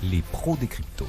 les pros des cryptos.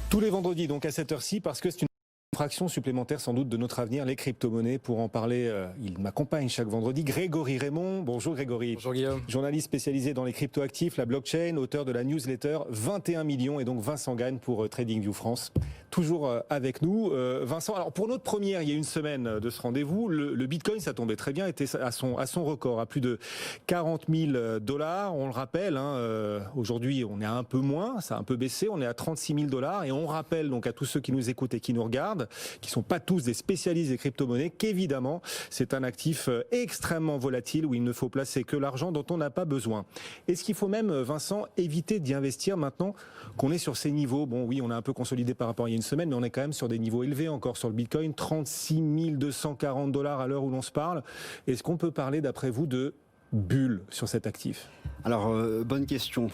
Tous les vendredis, donc à cette heure-ci, parce que c'est une fraction supplémentaire sans doute de notre avenir, les crypto-monnaies. Pour en parler, il m'accompagne chaque vendredi, Grégory Raymond. Bonjour Grégory. Bonjour Guillaume. Journaliste spécialisé dans les crypto-actifs, la blockchain, auteur de la newsletter 21 millions et donc Vincent Gagne pour TradingView France. Toujours avec nous. Vincent, alors pour notre première, il y a une semaine de ce rendez-vous, le Bitcoin, ça tombait très bien, était à son record, à plus de 40 000 $. On le rappelle, aujourd'hui on est à un peu moins, ça a un peu baissé, on est à 36 000 $. Et on rappelle donc à tous ceux qui nous écoutent et qui nous regardent, qui sont pas tous des spécialistes des crypto-monnaies, qu'évidemment c'est un actif extrêmement volatile où il ne faut placer que l'argent dont on n'a pas besoin. Est-ce qu'il faut même, Vincent, éviter d'y investir maintenant qu'on est sur ces niveaux? Bon oui, on a un peu consolidé par rapport à il y a une semaine, mais on est quand même sur des niveaux élevés encore sur le Bitcoin, 36 240 $ à l'heure où l'on se parle. Est-ce qu'on peut parler d'après vous de bulle sur cet actif? Alors, bonne question.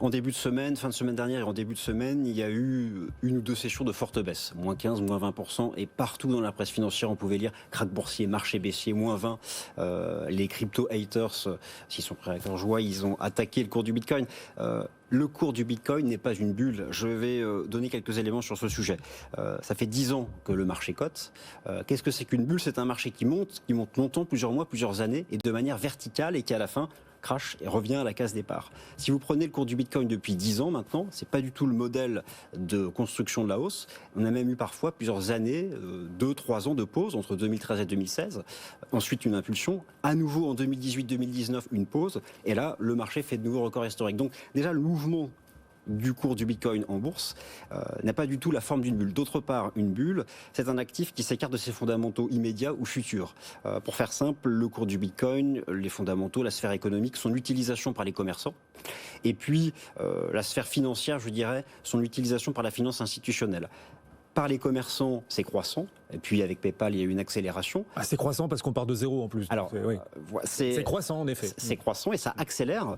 En début de semaine, fin de semaine dernière et en début de semaine, il y a eu une ou deux sessions de forte baisse. Moins 15, moins 20%. Et partout dans la presse financière, on pouvait lire krach boursier, marché baissier, moins 20. Les crypto-haters, s'ils sont prêts à leur joie, ils ont attaqué le cours du Bitcoin. Le cours du Bitcoin n'est pas une bulle. Je vais donner quelques éléments sur ce sujet. Ça fait 10 ans que le marché cote. Qu'est-ce que c'est qu'une bulle? C'est un marché qui monte longtemps, plusieurs mois, plusieurs années, et de manière verticale, et qui à la fin crash et revient à la case départ. Si vous prenez le cours du Bitcoin depuis 10 ans maintenant, c'est pas du tout le modèle de construction de la hausse. On a même eu parfois plusieurs années, 2-3 ans de pause entre 2013 et 2016. Ensuite une impulsion, à nouveau en 2018-2019 une pause, et là le marché fait de nouveaux records historiques. Donc déjà le mouvement du cours du Bitcoin en bourse n'a pas du tout la forme d'une bulle. D'autre part, une bulle, c'est un actif qui s'écarte de ses fondamentaux immédiats ou futurs. Pour faire simple, le cours du Bitcoin, les fondamentaux, la sphère économique, son utilisation par les commerçants, et puis la sphère financière, je dirais, son utilisation par la finance institutionnelle. Par les commerçants, c'est croissant. Et puis avec PayPal, il y a eu une accélération. Ah, c'est croissant parce qu'on part de zéro en plus. Alors, oui. C'est croissant en effet. C'est croissant et ça accélère.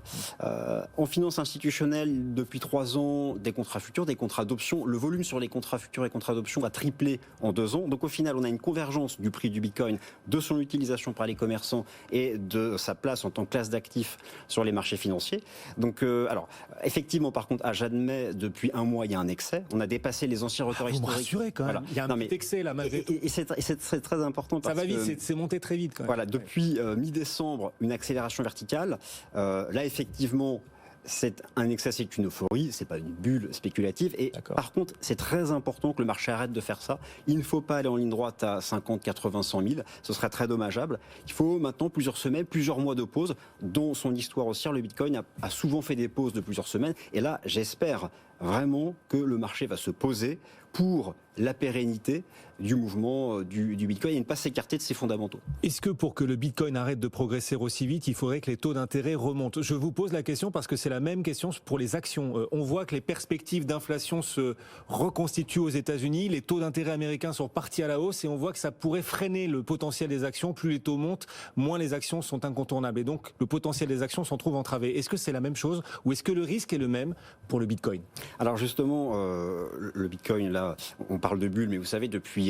En finance institutionnelle, depuis 3 ans, des contrats futurs, des contrats d'options. Le volume sur les contrats futurs et contrats d'options a triplé en 2 ans. Donc au final, on a une convergence du prix du Bitcoin, de son utilisation par les commerçants et de sa place en tant que classe d'actifs sur les marchés financiers. Donc, alors, effectivement, par contre, j'admets, depuis 1 mois, il y a un excès. On a dépassé les anciens records historiques. Vous me rassurez quand même. Voilà. Il y a un petit excès là, malgré tout. Et c'est très important parce ça va vite, c'est monté très vite quand même. Voilà, depuis mi-décembre, une accélération verticale. Là, effectivement, c'est un excès, c'est une euphorie, c'est pas une bulle spéculative. Et par contre, c'est très important que le marché arrête de faire ça. Il ne faut pas aller en ligne droite à 50, 80, 100 000. Ce serait très dommageable. Il faut maintenant plusieurs semaines, plusieurs mois de pause. Dans son histoire haussière, le Bitcoin a souvent fait des pauses de plusieurs semaines. Et là, j'espère vraiment que le marché va se poser pour la pérennité du mouvement du Bitcoin et ne pas s'écarter de ses fondamentaux. Est-ce que pour que le Bitcoin arrête de progresser aussi vite, il faudrait que les taux d'intérêt remontent? Je vous pose la question parce que c'est la même question pour les actions. On voit que les perspectives d'inflation se reconstituent aux États-Unis, les taux d'intérêt américains sont partis à la hausse et on voit que ça pourrait freiner le potentiel des actions. Plus les taux montent, moins les actions sont incontournables et donc le potentiel des actions s'en trouve entravé. Est-ce que c'est la même chose ou est-ce que le risque est le même pour le Bitcoin? Alors justement, le Bitcoin, là, on parle de bulle, mais vous savez, depuis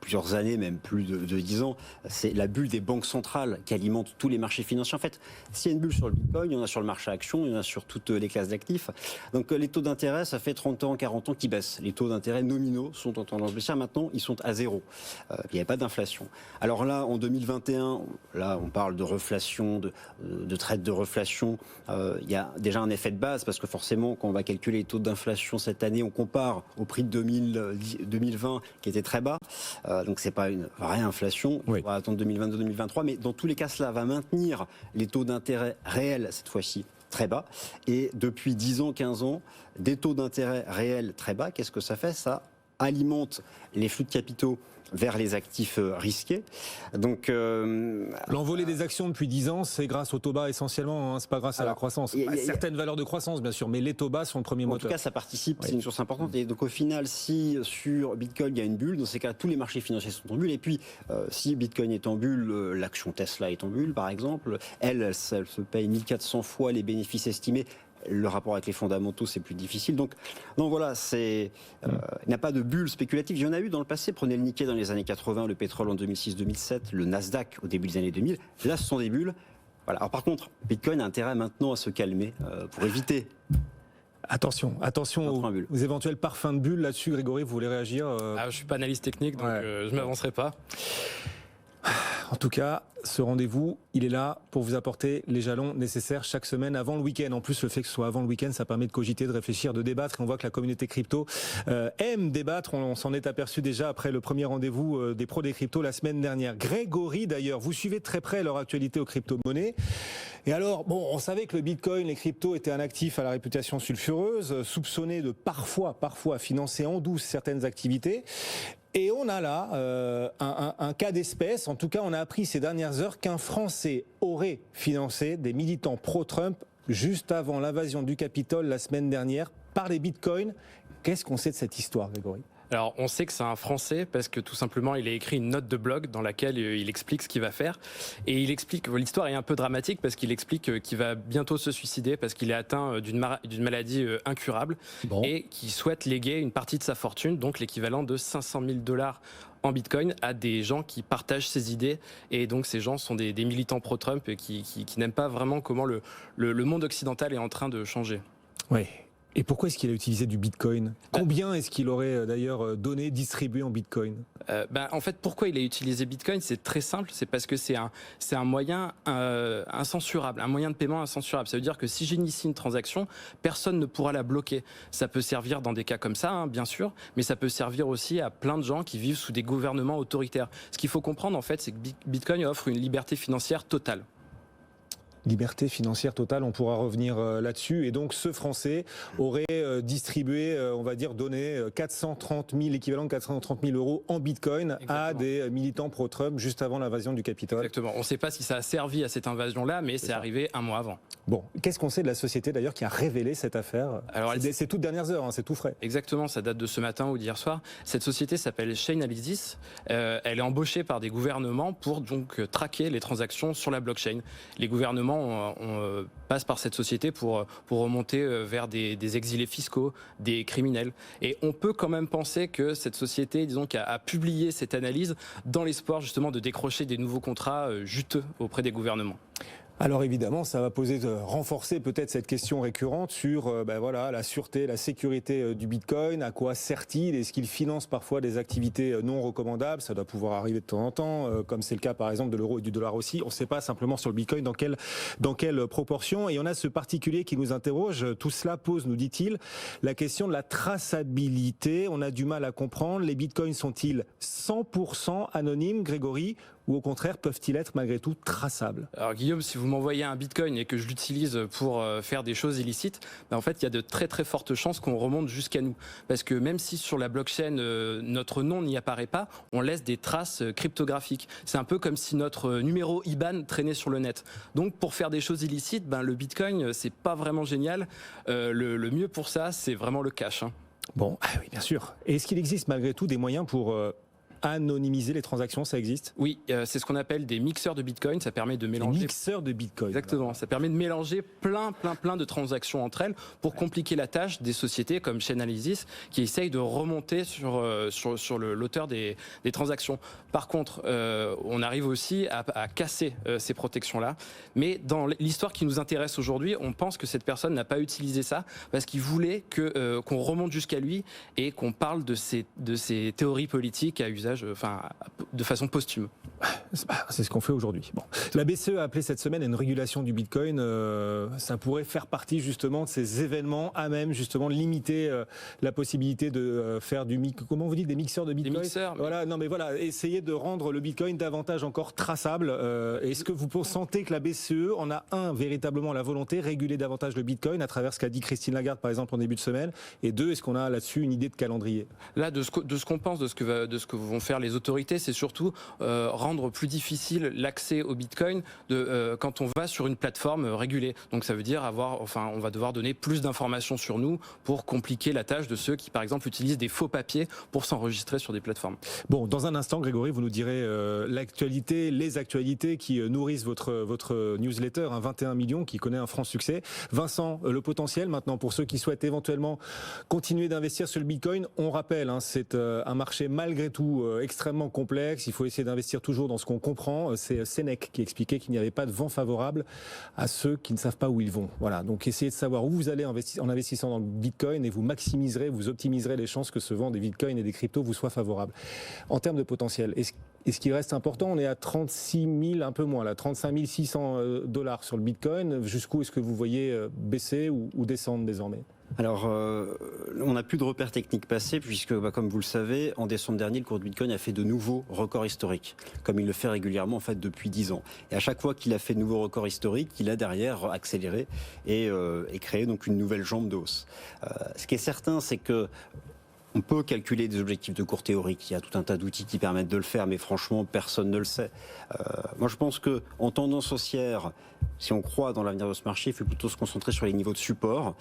plusieurs années, même plus de 10 ans, c'est la bulle des banques centrales qui alimente tous les marchés financiers. En fait, s'il y a une bulle sur le Bitcoin, il y en a sur le marché action, il y en a sur toutes les classes d'actifs. Donc les taux d'intérêt, ça fait 30 ans, 40 ans qu'ils baissent. Les taux d'intérêt nominaux sont en tendance baissière. Maintenant, ils sont à zéro. Il n'y a pas d'inflation. Alors là, en 2021, là, on parle de reflation, de traite de reflation. Il y a déjà un effet de base parce que forcément, quand on va calculer les taux d'inflation cette année, on compare au prix de 2020 qui était très bas. Donc c'est pas une vraie inflation. On va attendre 2022-2023. Mais dans tous les cas, cela va maintenir les taux d'intérêt réels cette fois-ci très bas. Et depuis 10 ans, 15 ans, des taux d'intérêt réels très bas, qu'est-ce que ça fait? Ça alimente les flux de capitaux vers les actifs risqués. Donc l'envolée des actions depuis 10 ans, c'est grâce aux taux bas essentiellement, c'est pas grâce à la croissance. Certaines valeurs de croissance bien sûr, mais les taux bas sont le premier moteur. En tout cas, ça participe, c'est une source importante. Et donc au final, si sur Bitcoin il y a une bulle, dans ces cas, tous les marchés financiers sont en bulle. Et puis si Bitcoin est en bulle, l'action Tesla est en bulle, par exemple, elle se paye 1400 fois les bénéfices estimés. Le rapport avec les fondamentaux, c'est plus difficile. Donc voilà, il n'y a pas de bulle spéculative. Il y en a eu dans le passé. Prenez le Nikkei dans les années 80, le pétrole en 2006-2007, le Nasdaq au début des années 2000. Là, ce sont des bulles. Voilà. Alors par contre, Bitcoin a intérêt maintenant à se calmer pour éviter Attention aux éventuels parfums de bulles là-dessus. Grégory, vous voulez réagir Je suis pas analyste technique, donc je m'avancerai pas. En tout cas, ce rendez-vous, il est là pour vous apporter les jalons nécessaires chaque semaine avant le week-end. En plus, le fait que ce soit avant le week-end, ça permet de cogiter, de réfléchir, de débattre. Et on voit que la communauté crypto aime débattre. On s'en est aperçu déjà après le premier rendez-vous des pros des cryptos la semaine dernière. Grégory, d'ailleurs, vous suivez de très près leur actualité aux crypto-monnaies. Et alors, bon, on savait que le Bitcoin, les cryptos étaient un actif à la réputation sulfureuse, soupçonné de parfois financer en douce certaines activités. Et on a là un cas d'espèce. En tout cas, on a appris ces dernières heures qu'un Français aurait financé des militants pro-Trump juste avant l'invasion du Capitole la semaine dernière par les bitcoins. Qu'est-ce qu'on sait de cette histoire, Grégory ? Alors, on sait que c'est un Français parce que tout simplement, il a écrit une note de blog dans laquelle il explique ce qu'il va faire. Et il explique, l'histoire est un peu dramatique parce qu'il explique qu'il va bientôt se suicider parce qu'il est atteint d'une maladie incurable et qu'il souhaite léguer une partie de sa fortune, donc l'équivalent de 500 000 $ en Bitcoin, à des gens qui partagent ses idées. Et donc, ces gens sont des militants pro-Trump et qui n'aiment pas vraiment comment le monde occidental est en train de changer. Oui. Et pourquoi est-ce qu'il a utilisé du Bitcoin ? Combien est-ce qu'il aurait d'ailleurs distribué en Bitcoin ? En fait, pourquoi il a utilisé Bitcoin ? C'est très simple, c'est parce que c'est un moyen incensurable, un moyen de paiement incensurable. Ça veut dire que si j'initie une transaction, personne ne pourra la bloquer. Ça peut servir dans des cas comme ça, bien sûr, mais ça peut servir aussi à plein de gens qui vivent sous des gouvernements autoritaires. Ce qu'il faut comprendre, en fait, c'est que Bitcoin offre une liberté financière totale. Liberté financière totale, on pourra revenir là-dessus. Et donc, ce Français aurait distribué, on va dire, donné 430 000, l'équivalent de 430 000 € en Bitcoin. Exactement. À des militants pro-Trump juste avant l'invasion du Capitole. Exactement. On ne sait pas si ça a servi à cette invasion-là, mais c'est arrivé un mois avant. Bon, qu'est-ce qu'on sait de la société d'ailleurs qui a révélé cette affaire ? Alors, c'est toutes dernières heures, c'est tout frais. Exactement, ça date de ce matin ou d'hier soir. Cette société s'appelle Chainalysis. Elle est embauchée par des gouvernements pour donc traquer les transactions sur la blockchain. Les gouvernements on passe par cette société pour remonter vers des exilés fiscaux, des criminels. Et on peut quand même penser que cette société, disons, a publié cette analyse dans l'espoir justement de décrocher des nouveaux contrats juteux auprès des gouvernements. Alors évidemment, ça va renforcer peut-être cette question récurrente sur la sûreté, la sécurité du Bitcoin. À quoi sert-il ? Est-ce qu'il finance parfois des activités non recommandables ? Ça doit pouvoir arriver de temps en temps, comme c'est le cas par exemple de l'euro et du dollar aussi. On ne sait pas simplement sur le Bitcoin dans quelle proportion. Et on a ce particulier qui nous interroge. Tout cela pose, nous dit-il, la question de la traçabilité. On a du mal à comprendre. Les Bitcoins sont-ils 100% anonymes, Grégory ? Ou au contraire, peuvent-ils être malgré tout traçables ? Alors Guillaume, si vous m'envoyez un Bitcoin et que je l'utilise pour faire des choses illicites, en fait, il y a de très très fortes chances qu'on remonte jusqu'à nous. Parce que même si sur la blockchain, notre nom n'y apparaît pas, on laisse des traces cryptographiques. C'est un peu comme si notre numéro IBAN traînait sur le net. Donc pour faire des choses illicites, le Bitcoin, c'est pas vraiment génial. Le mieux pour ça, c'est vraiment le cash. Bon, oui, bien sûr. Et est-ce qu'il existe malgré tout des moyens pour anonymiser les transactions, ça existe ? Oui, c'est ce qu'on appelle des mixeurs de Bitcoin. Ça permet de mélanger. Des mixeurs de Bitcoin. Exactement. Ça permet de mélanger plein de transactions entre elles pour compliquer la tâche des sociétés comme Chainalysis qui essayent de remonter sur l'auteur des transactions. Par contre, on arrive aussi à casser ces protections-là. Mais dans l'histoire qui nous intéresse aujourd'hui, on pense que cette personne n'a pas utilisé ça parce qu'il voulait qu'on remonte jusqu'à lui et qu'on parle de ces théories politiques à usage, de façon posthume. C'est ce qu'on fait aujourd'hui. Bon. La BCE a appelé cette semaine à une régulation du Bitcoin. Ça pourrait faire partie justement de ces événements à même justement limiter la possibilité de faire comment vous dites, des mixeurs de Bitcoin. Des mixeurs. Voilà, non mais voilà, essayer de rendre le Bitcoin davantage encore traçable. Est-ce que vous sentez que la BCE en a véritablement la volonté, réguler davantage le Bitcoin à travers ce qu'a dit Christine Lagarde par exemple en début de semaine, et deux, est-ce qu'on a là-dessus une idée de calendrier ? Là, de ce qu'on pense, de ce que vont faire les autorités, c'est surtout rendre plus difficile l'accès au Bitcoin quand on va sur une plateforme régulée. Donc ça veut dire on va devoir donner plus d'informations sur nous pour compliquer la tâche de ceux qui, par exemple, utilisent des faux papiers pour s'enregistrer sur des plateformes. Bon, dans un instant, Grégory, vous nous direz les actualités qui nourrissent votre newsletter, 21 millions, qui connaît un franc succès. Vincent, le potentiel maintenant pour ceux qui souhaitent éventuellement continuer d'investir sur le Bitcoin, on rappelle, c'est un marché malgré tout extrêmement complexe. Il faut essayer d'investir toujours dans ce qu'on comprend. C'est Sénèque qui expliquait qu'il n'y avait pas de vent favorable à ceux qui ne savent pas où ils vont. Voilà. Donc essayez de savoir où vous allez en investissant dans le Bitcoin et vous maximiserez, vous optimiserez les chances que ce vent des Bitcoins et des cryptos vous soit favorable. En termes de potentiel, et ce qui reste important, on est à 36 000, un peu moins, là, 35 600 $ sur le Bitcoin. Jusqu'où est-ce que vous voyez baisser ou descendre désormais ? Alors, on n'a plus de repères techniques passés puisque, comme vous le savez, en décembre dernier, le cours du Bitcoin a fait de nouveaux records historiques, comme il le fait régulièrement en fait depuis 10 ans. Et à chaque fois qu'il a fait de nouveaux records historiques, il a derrière accéléré et créé donc une nouvelle jambe de hausse. Ce qui est certain, c'est que on peut calculer des objectifs de cours théoriques. Il y a tout un tas d'outils qui permettent de le faire, mais franchement, personne ne le sait. Moi, je pense que en tendance haussière, si on croit dans l'avenir de ce marché, il faut plutôt se concentrer sur les niveaux de support.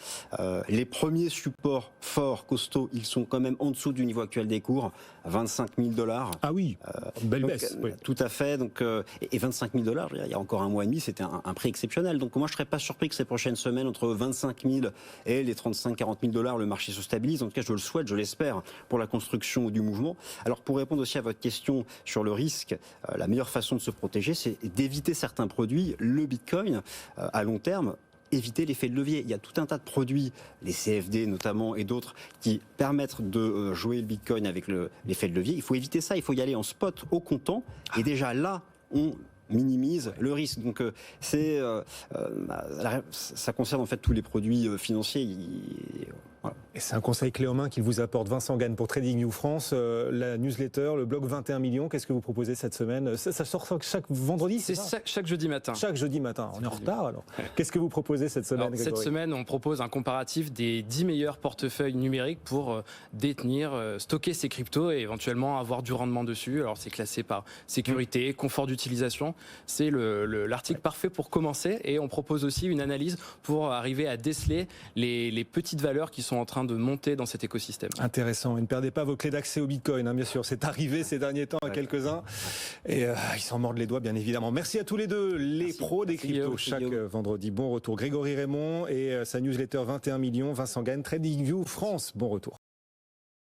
Les premiers supports forts, costauds, ils sont quand même en dessous du niveau actuel des cours, à 25 000 $. Ah oui, belle baisse. Oui. Tout à fait. Donc, et 25 000 $, il y a encore un mois et demi, c'était un prix exceptionnel. Donc moi, je ne serais pas surpris que ces prochaines semaines, entre 25 000 et les 35-40 000 $, le marché se stabilise. En tout cas, je le souhaite, je l'espère, pour la construction du mouvement. Alors, pour répondre aussi à votre question sur le risque, la meilleure façon de se protéger, c'est d'éviter certains produits. Le Bitcoin, à long terme, éviter l'effet de levier. Il y a tout un tas de produits, les CFD notamment et d'autres, qui permettent de jouer le Bitcoin avec l'effet de levier. Il faut éviter ça, il faut y aller en spot au comptant. Et déjà là, on minimise le risque. Donc ça concerne en fait tous les produits financiers. Voilà. Et c'est un conseil clé en main qu'il vous apporte Vincent Gane pour TradingView France, la newsletter, le blog 21 millions. Qu'est-ce que vous proposez cette semaine ? Ça sort chaque vendredi, c'est ça, chaque jeudi matin. Chaque jeudi matin. On est en retard alors. Qu'est-ce que vous proposez cette semaine, Grégory ? Cette semaine, on propose un comparatif des 10 meilleurs portefeuilles numériques pour détenir, stocker ces cryptos et éventuellement avoir du rendement dessus. Alors c'est classé par sécurité, confort d'utilisation. C'est l'article parfait pour commencer et on propose aussi une analyse pour arriver à déceler les petites valeurs qui sont en train de monter dans cet écosystème. Intéressant. Et ne perdez pas vos clés d'accès au Bitcoin, hein, bien sûr. C'est arrivé ces derniers temps à quelques-uns. Et ils s'en mordent les doigts, bien évidemment. Merci à tous les deux, les pros des cryptos. Chaque vendredi, bon retour. Grégory Raymond et sa newsletter 21 millions. Vincent Gane, TradingView France. Bon retour.